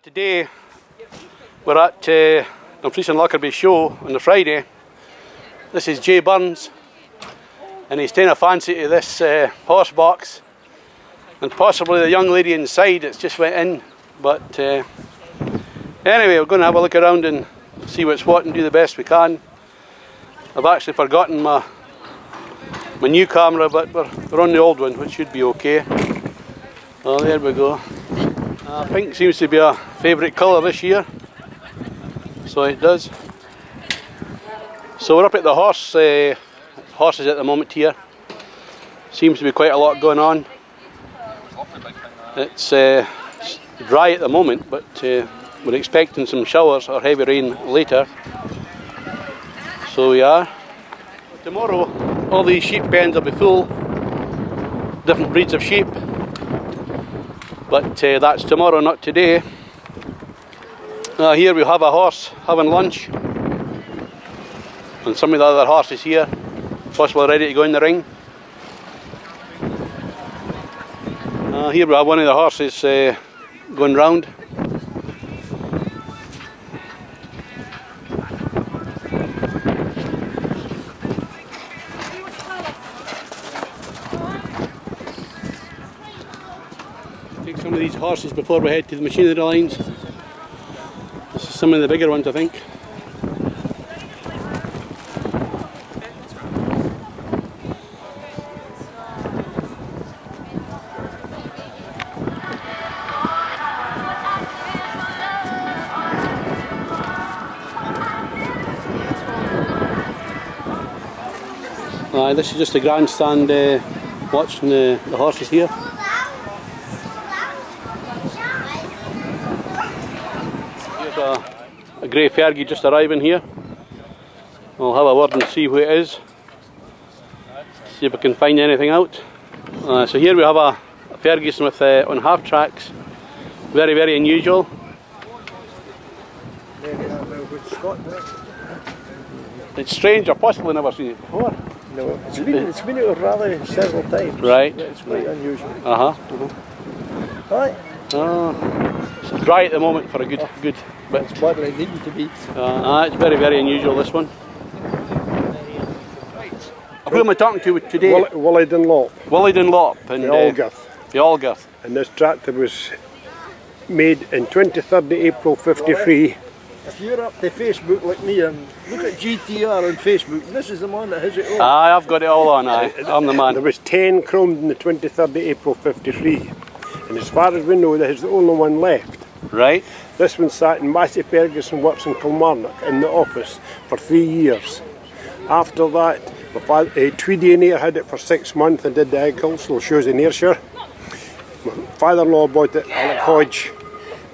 Today we're at Dumfries and Lockerby show on the Friday. This is Jay Burns and he's taking a fancy to this horse box, and possibly the young lady inside that's just went in, but anyway, we're going to have a look around and see what's what and do the best we can. I've actually forgotten my new camera, but we're on the old one, which should be okay. Oh, there we go. Pink seems to be a favourite colour this year, so it does. So we're up at the horses at the moment here. Seems to be quite a lot going on. It's dry at the moment, but we're expecting some showers or heavy rain later. So we are. Tomorrow all these sheep pens will be full, different breeds of sheep. But that's tomorrow, not today. Here we have a horse having lunch, and some of the other horses here, possibly ready to go in the ring. Here we have one of the horses going round. Take some of these horses before we head to the machinery lines. This is some of the bigger ones, I think. This is just a grandstand watching the horses here. Here's a grey Fergie just arriving here. I'll have a word and see who it is. See if I can find anything out. So here we have a Ferguson with on half tracks. Very, very unusual. It's strange, I've possibly never seen it before. No, it's been out of rally several times. Right. It's quite unusual. Right. Oh, it's dry at the moment for a good bit. It's what it needed to be. It's very, very unusual, this one. Who am I talking to today? Willie Dunlop. Willie Dunlop. And the Allgirth. The Allgirth. And this tractor was made in 23rd April 53. If you're up to Facebook like me and look at GTR on Facebook, this is the man that has it all. Aye, I've got it all on, aye. I'm the man. There was 10 chromed in the 23rd April 53. And as far as we know, that is the only one left. Right. This one sat in Massey Ferguson works in Kilmarnock in the office for 3 years. After that, my father, Tweedy and Air had it for 6 months and did the agricultural shows in Ayrshire. My father-in-law bought it, Alec Hodge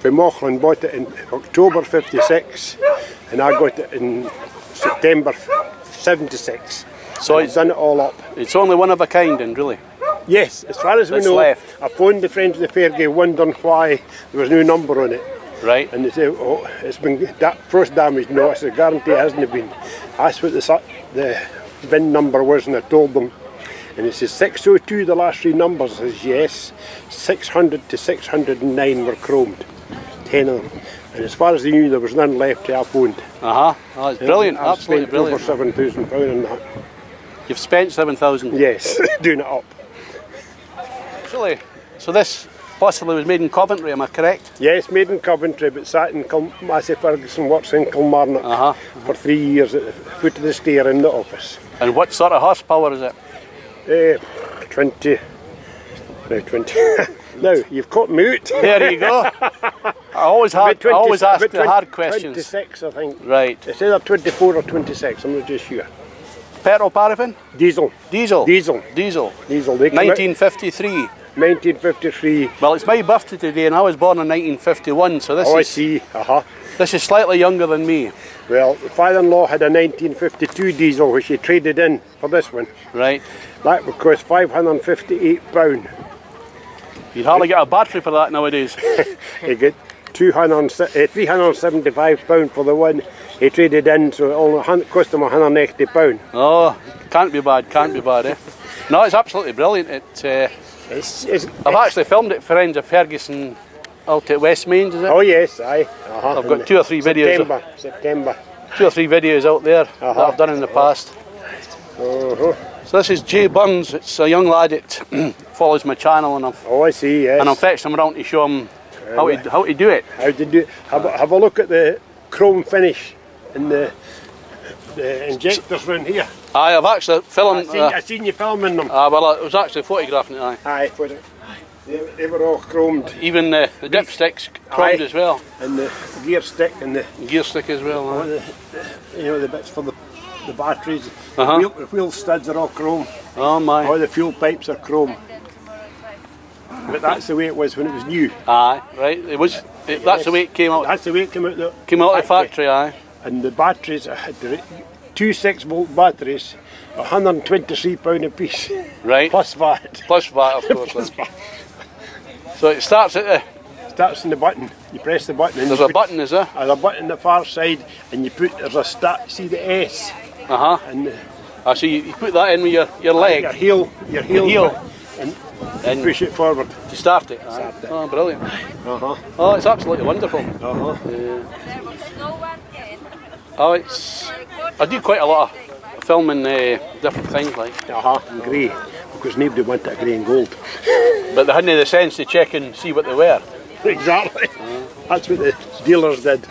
from Mauchline, bought it in October 56, and I got it in September 76. So it's done it all up. It's only one of a kind, and really. Yes, as far as we know. Left. I phoned the friends of the Fergie wondering why there was no number on it. Right. And they said, oh, it's been frost damage. No, I said, guarantee it hasn't been. I asked what the VIN number was, and I told them. And it says 602, the last 3 numbers. I says yes. 600 to 609 were chromed. 10 of them. And as far as they knew, there was none left to I phoned. Oh, it's brilliant, absolutely brilliant. Over £7,000 on that. You've spent 7,000? Yes, doing it up. Actually, so this possibly was made in Coventry, am I correct? Yes, made in Coventry, but sat in Massey Ferguson works in Kilmarnock for 3 years at the foot of the stair in the office. And what sort of horsepower is it? 20. Now, you've caught me out. There you go. I always ask the hard questions. 26, I think. Right. It's either 24 or 26, I'm not just sure. Petrol paraffin? Diesel. Diesel? Diesel. Diesel. Diesel. 1953. 1953. Well, it's my birthday today and I was born in 1951, so this is... I see. This is slightly younger than me. Well, the father-in-law had a 1952 diesel which he traded in for this one. Right. That would cost £558. You'd hardly get a battery for that nowadays. You get £375 for the one he traded in, so it only cost him £180. Oh, can't be bad, eh? No, it's absolutely brilliant. I've actually filmed it for Friends of Ferguson out at West Mains, is it? Oh yes, aye. I've got 2 or 3 videos. September. 2 or 3 videos out there that I've done in the past. So this is Jay Burns. It's a young lad that follows my channel, and I see. Yes. And I'm fetching him around to show him how to do it. How to do it. Have a look at the chrome finish in the injectors round here. Aye, I've actually filmed. I seen you filming them. Well, I was actually photographing it. Aye. They were all chromed. Even the dipsticks chromed as well. And the gear stick and the gear stick as well. All the bits for the batteries. The wheel studs are all chrome. Oh my. All the fuel pipes are chrome. But that's the way it was when it was new. Aye, right. That's the way it came out. That's the way it came out. Came out of the factory, aye. And the batteries, I had 2 6-volt batteries, £123 a piece. Right. Plus VAT. Plus VAT, of course. Plus VAT. So it starts at the... Starts in the button. You press the button. There's a button, is there? There's a button on the far side, and there's a start. See the S. And so you put that in with your leg. Your heel. And push it forward. To start it. Oh, brilliant. Oh, it's absolutely wonderful. I do quite a lot of filming different things like. In grey, because nobody wanted grey and gold. But they hadn't the sense to check and see what they were. Exactly. That's what the dealers did.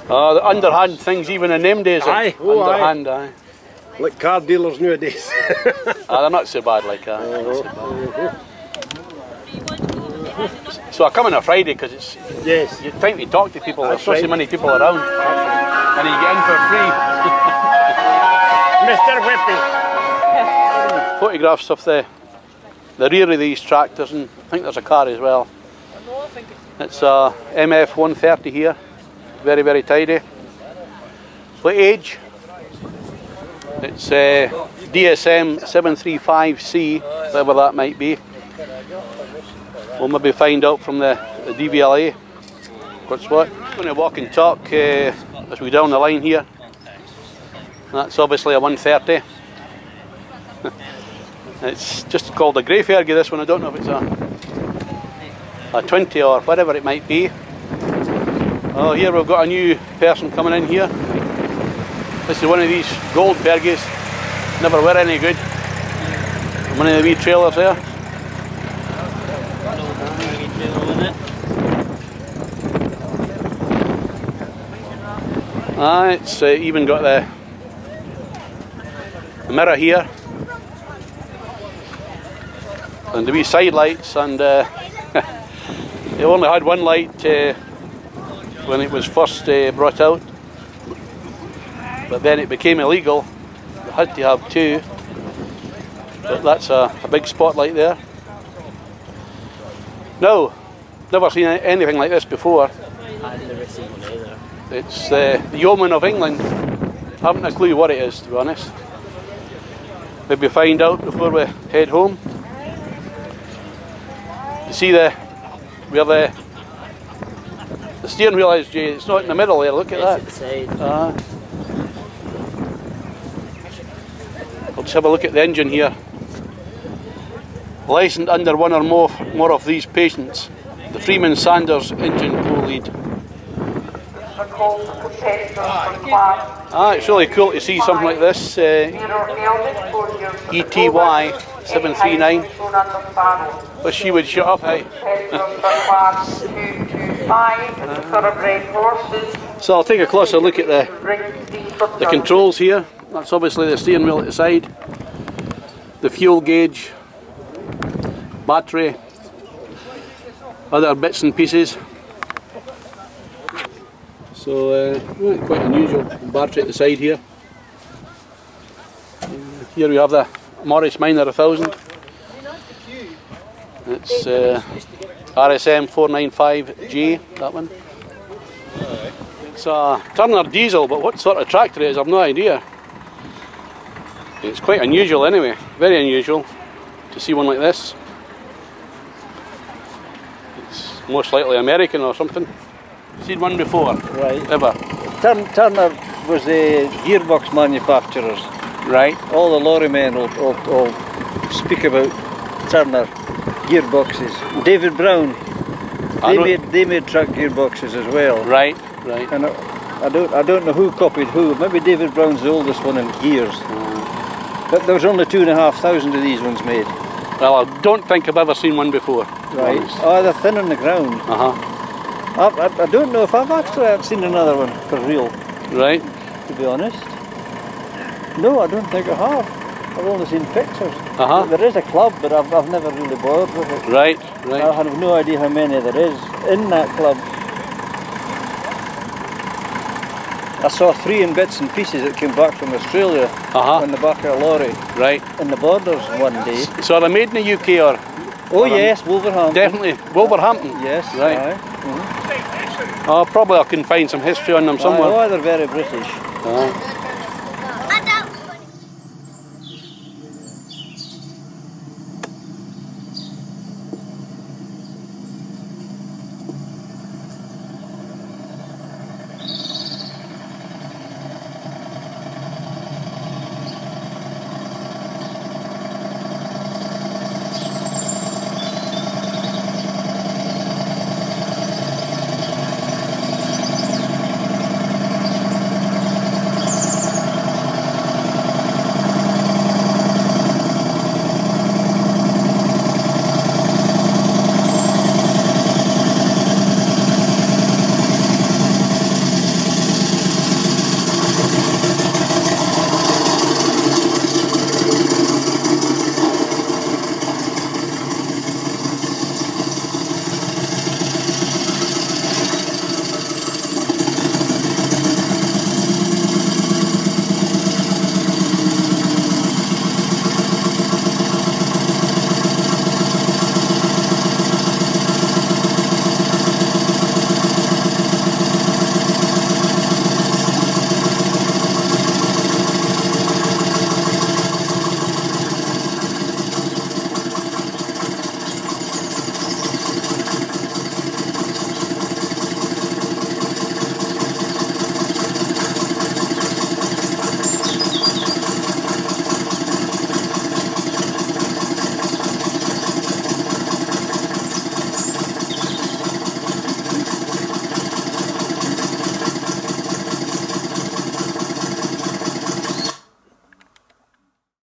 The underhand things even in them days. Aye. Underhand, aye. Like car dealers nowadays. They're not so bad like that. So I come on a Friday because it's you time to talk to people. There's so many people around, and you get in for free. Mr. Whippy. Photographs of the rear of these tractors, and I think there's a car as well. It's a MF 130 here, very, very tidy. What age? It's DSM 735C, whatever that might be. We'll maybe find out from the DVLA what's what. I'm going to walk and talk as we down the line here. That's obviously a 130. It's just called a grey Fergie, this one. I don't know if it's a 20 or whatever it might be. Oh, here we've got a new person coming in here. This is one of these gold Fergies. Never were any good. One of the wee trailers there. It's even got the mirror here. And the wee side lights, and it only had one light when it was first brought out, but then it became illegal. It had to have 2, but that's a big spotlight there. No, never seen anything like this before. I've never seen one either. It's the Yeoman of England. Haven't a clue what it is, to be honest. Maybe find out before we head home. You see where the steering wheel is, Jay? It's not in the middle there. Look at that. It's at the side. I'll just have a look at the engine here. Licensed under one or more of these patents. The Freeman Sanders engine co-lead. It's really cool to see something like this. ETY 739. But she would shut up, hey. So I'll take a closer look at the controls here. That's obviously the steering wheel at the side. The fuel gauge, battery, other bits and pieces. So quite unusual battery at the side here. Here we have the Morris Minor 1000. It's RSM 495G, that one. It's a Turner diesel, but what sort of tractor it is, I've no idea. It's quite unusual anyway, very unusual to see one like this. It's most likely American or something. Seen one before? Right. Ever? Turner was the gearbox manufacturers. Right. All the lorry men will speak about Turner gearboxes. David Brown They made truck gearboxes as well. Right, right. And I don't know who copied who. Maybe David Brown's the oldest one in gears. But there was only 2,500 of these ones made. Well, I don't think I've ever seen one before. Right. Oh, they're thin on the ground. I don't know if I've actually seen another one for real. Right. To be honest. No, I don't think I have. I've only seen pictures. There is a club, but I've never really bothered with it. Right, right. I have no idea how many there is in that club. I saw 3 in bits and pieces that came back from Australia on the back of a lorry. Right. In the borders one day. So are they made in the UK or? Oh yes, Wolverhampton. Definitely. Wolverhampton? Yes. Right. Oh, probably I can find some history on them somewhere. Oh, they're very British.